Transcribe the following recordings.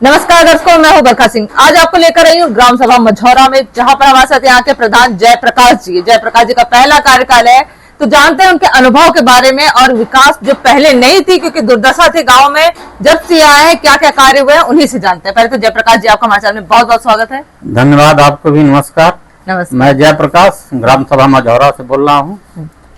नमस्कार दर्शकों, मैं हूं बरखा सिंह। आज आपको लेकर आई हूं ग्राम सभा मझौरा में, जहां पर हमारे साथ यहाँ के प्रधान जयप्रकाश जी का पहला कार्यकाल है। तो जानते हैं उनके अनुभव के बारे में और विकास जो पहले नहीं थी, क्योंकि दुर्दशा थी गांव में, जब से आए हैं क्या क्या कार्य हुए हैं उन्हीं से जानते हैं। पहले तो जयप्रकाश जी, आपका हमारे चैनल में बहुत बहुत स्वागत है। धन्यवाद, आपको भी नमस्कार। नमस्कार। मैं जयप्रकाश ग्राम सभा मझौरा से बोल रहा हूँ।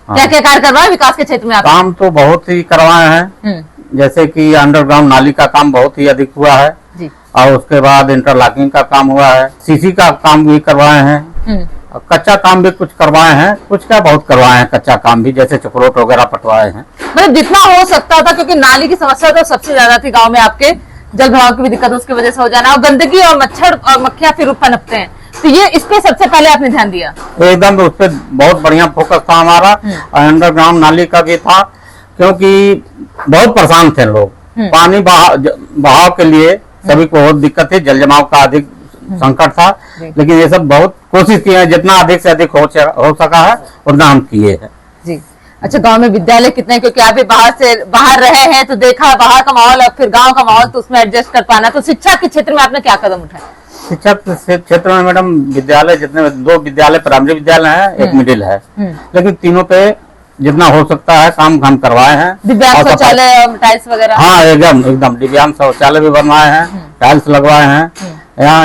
क्या क्या कार्य करवाए विकास के क्षेत्र में आप? काम तो बहुत ही करवाए हैं, जैसे कि अंडरग्राउंड नाली का काम बहुत ही अधिक हुआ है जी। और उसके बाद इंटरलॉकिंग का काम हुआ है, सीसी का काम भी करवाए हैं, कच्चा काम भी कुछ करवाए हैं, कुछ क्या बहुत करवाए हैं कच्चा काम भी, जैसे चक्रोट वगैरह पटवाए हैं। मतलब जितना हो सकता था, क्योंकि नाली की समस्या तो सबसे ज्यादा थी गांव में आपके, जल भराव की भी दिक्कत उसकी वजह से हो जाना, और गंदगी और मच्छर और मक्खियां फिर पनपते हैं, तो ये इस पे सबसे पहले आपने ध्यान दिया? एकदम उस पर बहुत बढ़िया फोकस था हमारा। अंडरग्राउंड नाली का भी था, क्योंकि बहुत परेशान थे लोग, पानी बहाव के लिए सभी को बहुत दिक्कत थी, जल जमाव का अधिक संकट था, लेकिन ये सब बहुत कोशिश की है, जितना अधिक से अधिक हो सका है उतना हम किए हैं जी। अच्छा, गांव में विद्यालय कितने, क्योंकि आप भी बाहर रहे हैं तो देखा बाहर का माहौल और फिर गांव का माहौल, तो उसमें एडजस्ट कर पाना। तो शिक्षा के क्षेत्र में आपने क्या कदम उठाया? शिक्षा क्षेत्र में मैडम विद्यालय जितने 2 विद्यालय प्राइमरी विद्यालय है, 1 मिडिल है, लेकिन तीनों पे जितना हो सकता है काम हम करवाए हैं। दिव्यांग शौचालय और टाइल्स वगैरह? हाँ, एकदम दिव्यांग शौचालय भी बनवाए हैं, टाइल्स लगवाए हैं,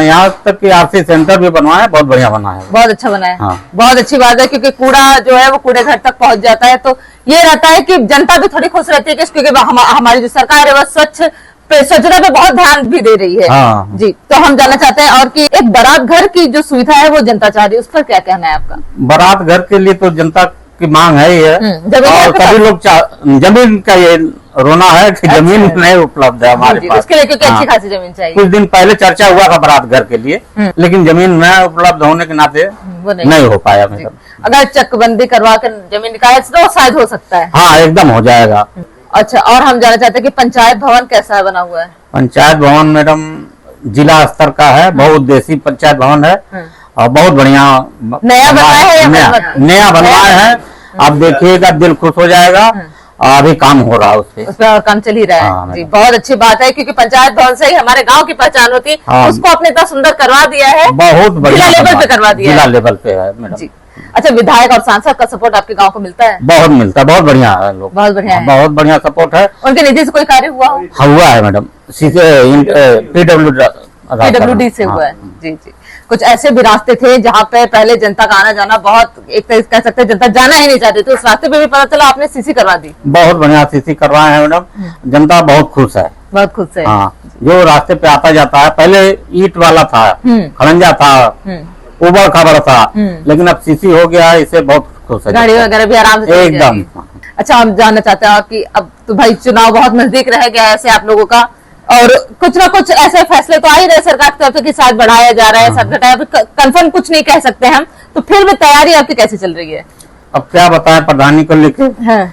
यहाँ तक कि आरसी सेंटर भी बनवाए हैं, बहुत बढ़िया बना है, बहुत अच्छा बना है। हाँ। बहुत अच्छी बात है, क्योंकि कूड़ा जो है वो कूड़े घर तक पहुंच जाता है, तो ये रहता है कि जनता भी थोड़ी खुश रहती है, क्योंकि हमारी जो सरकार है वह स्वच्छता पे बहुत ध्यान भी दे रही है। हाँ। जी, तो हम जानना चाहते हैं और कि एक बारात घर की जो सुविधा है वो जनता चाह रही है, उस पर क्या कहना है आपका? बारात घर के लिए तो जनता की मांग है ही है, और सभी लोग जमीन का ये रोना है कि जमीन नहीं उपलब्ध है हमारे पास, उसके लिए क्योंकि अच्छी खासी जमीन चाहिए। कुछ दिन पहले चर्चा हुआ था बारात घर के लिए, लेकिन जमीन न उपलब्ध होने के नाते नहीं हो पाया। अगर चकबंदी करवा कर जमीन निकाले तो शायद हो सकता है। हाँ, एकदम हो जाएगा। अच्छा, और हम जानना चाहते हैं कि पंचायत भवन कैसा बना हुआ है? पंचायत भवन मैडम जिला स्तर का है, बहुउद्देशीय पंचायत भवन है और बहुत बढ़िया नया बनवाया है, नया बनवाया है। आप देखिएगा, दिल खुश हो जाएगा। अभी काम हो रहा है उस पर, और काम चल ही रहा है। हाँ, जी, बहुत अच्छी बात है, क्योंकि पंचायत भवन से ही हमारे गांव की पहचान होती, उसको आपने इतना सुंदर करवा दिया है, बहुत बढ़िया लेवल पे करवा दिया, जिला लेवल पे है मैडम। अच्छा, विधायक और सांसद का सपोर्ट आपके गांव को मिलता है? बहुत मिलता है, बहुत बढ़िया है लोग, बहुत बढ़िया सपोर्ट है। उनके निधि से कोई कार्य हुआ है मैडम? PWD से हुआ है। जी जी। कुछ ऐसे भी रास्ते थे जहाँ पे पहले जनता का आना जाना बहुत, एक तरह कह सकते हैं जनता जाना ही नहीं चाहती थी, उस रास्ते पे भी पता चला आपने सीसी करवा दी? बहुत बढ़िया सीसी करवाए हैं मैडम, जनता बहुत खुश है, बहुत खुश है। हाँ, जो रास्ते पे आता जाता है, पहले ईंट वाला था, खड़ंजा था, उबड़ खाबड़ था, लेकिन अब सीसी हो गया है, इससे बहुत खुश है, गाड़ी वगैरह भी आराम से एकदम। अच्छा, हम जानना चाहते हैं कि अब तो भाई चुनाव बहुत नजदीक रह गया है ऐसे आप लोगों का, और कुछ ना कुछ ऐसे फैसले तो आ ही रहे सरकार की तरफ से कि शायद बढ़ाया जा रहा है, शायद घटाया, कंफर्म कुछ नहीं कह सकते हम, तो फिर भी तैयारी आपकी कैसे चल रही है? अब क्या बताएं, प्रधानी को लेकर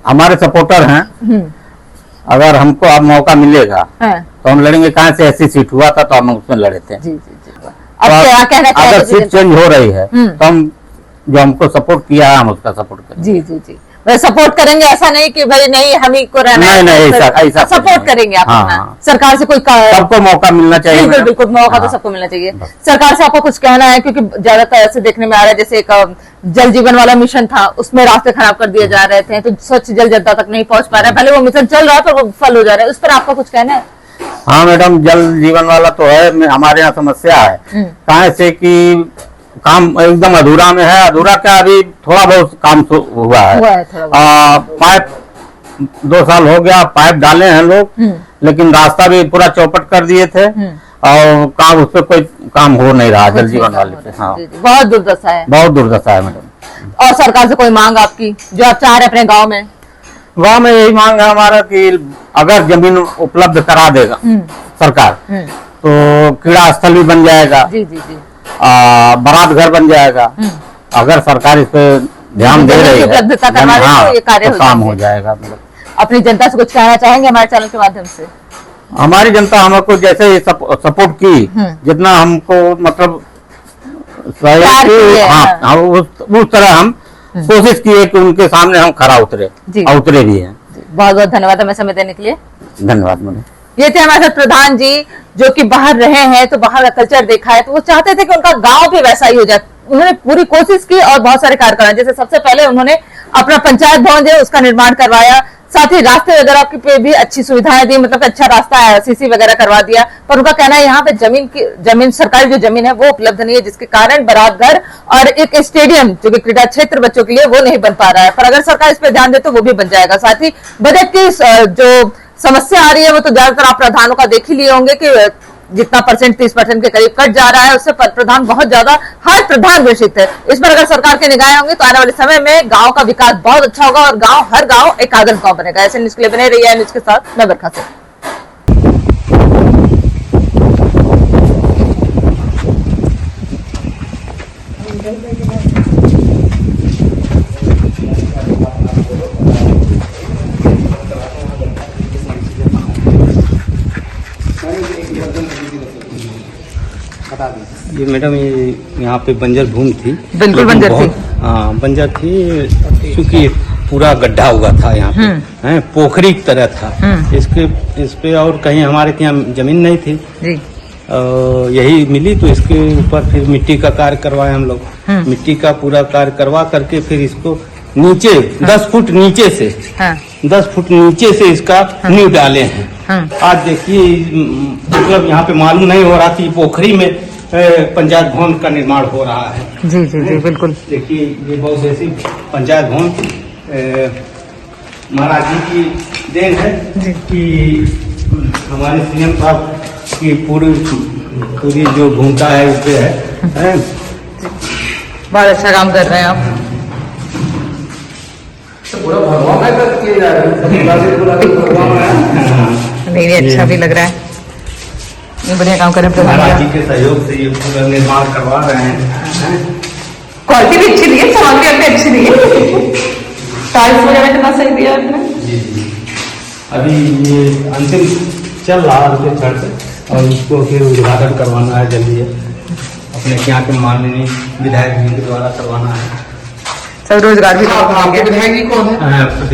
हमारे सपोर्टर हैं, अगर हमको अब मौका मिलेगा तो हम लड़ेंगे। कहाँ से ऐसी सीट हुआ था तो हम उसमें लड़े थे। जी जी जी। अगर सीट चेंज हो रही है तो हम जो हमको सपोर्ट किया है हम उसका सपोर्ट करेंगे। जी जी जी, सपोर्ट करेंगे, ऐसा नहीं कि भाई नहीं हम ही को रहना है, नहीं ऐसा सपोर्ट करेंगे आप। हाँ। सरकार से कोई सबको मौका मिलना चाहिए, बिल्कुल मौका तो सबको मिलना चाहिए। सरकार से आपको कुछ कहना है, क्योंकि ज्यादातर ऐसे देखने में आ रहा है, जैसे एक जल जीवन वाला मिशन था, उसमें रास्ते खराब कर दिए जा रहे थे, तो स्वच्छ जल जनता तक नहीं पहुंच पा रहा है, पहले वो मिशन चल रहा है पर वो फल हो जा रहा है, उस पर आपका कुछ कहना है? हाँ मैडम, जल जीवन वाला तो है, हमारे यहाँ समस्या है कहाँ से कि काम एकदम अधूरा में है, अधूरा क्या अभी थोड़ा बहुत काम हुआ है, पाइप 2 साल हो गया, पाइप डाले हैं लोग, लेकिन रास्ता भी पूरा चौपट कर दिए थे और काम उस पर कोई काम हो नहीं रहा जल जीवन वाले पे। हाँ, बहुत दुर्दशा है, बहुत दुर्दशा है मैडम। और सरकार से कोई मांग आपकी जो आप चाह रहे अपने गाँव में? गाँव में यही मांग है हमारा कि अगर जमीन उपलब्ध करा देगा सरकार तो क्रीड़ा स्थल भी बन जाएगा, जी जी जी, बारात घर बन जाएगा। अगर सरकार इस पे ध्यान दे रही है तो ये कार्य काम हो जाएगा। अपनी जनता से कुछ कहना चाहेंगे हमारे चैनल के माध्यम से? हमारी जनता हमको जैसे सपोर्ट की, जितना हमको मतलब उस तरह हम कोशिश किए कि उनके सामने हम खरा उतरे भी हैं। बहुत बहुत धन्यवाद हमें समय देने के लिए। धन्यवाद मैडम। ये थे हमारे साथ प्रधान जी, जो कि बाहर रहे हैं तो बाहर का कल्चर देखा है, तो वो चाहते थे कि उनका गांव भी वैसा ही हो जाए। उन्होंने पूरी कोशिश की और बहुत सारे कार्य कराए। जैसे सबसे पहले उन्होंने अपना पंचायत भवन जो है उसका निर्माण करवाया, साथ ही रास्ते वगैरह पे भी अच्छी सुविधाएं दी, मतलब अच्छा रास्ता है, सीसी वगैरह करवा दिया। पर उनका कहना है यहाँ पे जमीन सरकारी जो जमीन है वो उपलब्ध नहीं है, जिसके कारण बारात घर और एक स्टेडियम जो कि क्रीड़ा क्षेत्र बच्चों के लिए वो नहीं बन पा रहा है। पर अगर सरकार इस पर ध्यान दे तो वो भी बन जाएगा। साथ ही बजट की जो समस्या आ रही है वो तो ज्यादातर आप प्रधानों का देख ही लिए होंगे कि जितना परसेंट 30% के करीब कट जा रहा है, उससे प्रधान बहुत ज्यादा हर प्रधान घोषित है। इस पर अगर सरकार के निगाहें होंगी तो आने वाले समय में गांव का विकास बहुत अच्छा होगा और हर गांव एक आदर्श गांव बनेगा। ऐसे न्यूज के लिए बने रहिए न्यूज के साथ, मैं बरखा से। ये मैडम, ये यहाँ पे बंजर भूमि थी, बिल्कुल बंजर थी। हाँ बंजर थी, क्योंकि पूरा गड्ढा हुआ था यहाँ पे, हैं पोखरी की तरह था। इस पे और कहीं हमारे यहाँ जमीन नहीं थी जी। यही मिली तो इसके ऊपर फिर मिट्टी का कार्य करवाए हम लोग। मिट्टी का पूरा कार्य करवा करके फिर इसको नीचे 10 फुट नीचे से 10 फुट नीचे से इसका नींव डाले हैं। आज देखिए, मतलब यहाँ पे मालूम नहीं हो रहा थी पोखरी में पंचायत भवन का निर्माण हो रहा है। जी जी जी बिल्कुल। देखिए ये बहुत ऐसी पंचायत भवन महाराज जी की देन है कि हमारे सीएम साहब की पूरी जो भूमिका है उस पे है। बहुत अच्छा काम कर रहे हैं आप। नहीं अच्छा भी लग रहा है, ये बढ़िया काम कर रहे हैं महाराज जी के सहयोग से ये पूरा निर्माण करवा रहे हैं। क्वालिटी भी अच्छी दी है, सामान भी आपने अच्छी दी है, टाइल्स वगैरह कितना सही दिया आपने। जी अभी ये अंतिम चल रहा है उसके छड़ से, और इसको फिर उद्घाटन करवाना है जल्दी है, अपने यहाँ के माननीय विधायक जी के द्वारा करवाना है। सब रोजगार भी आपके विधायक जी कौन है?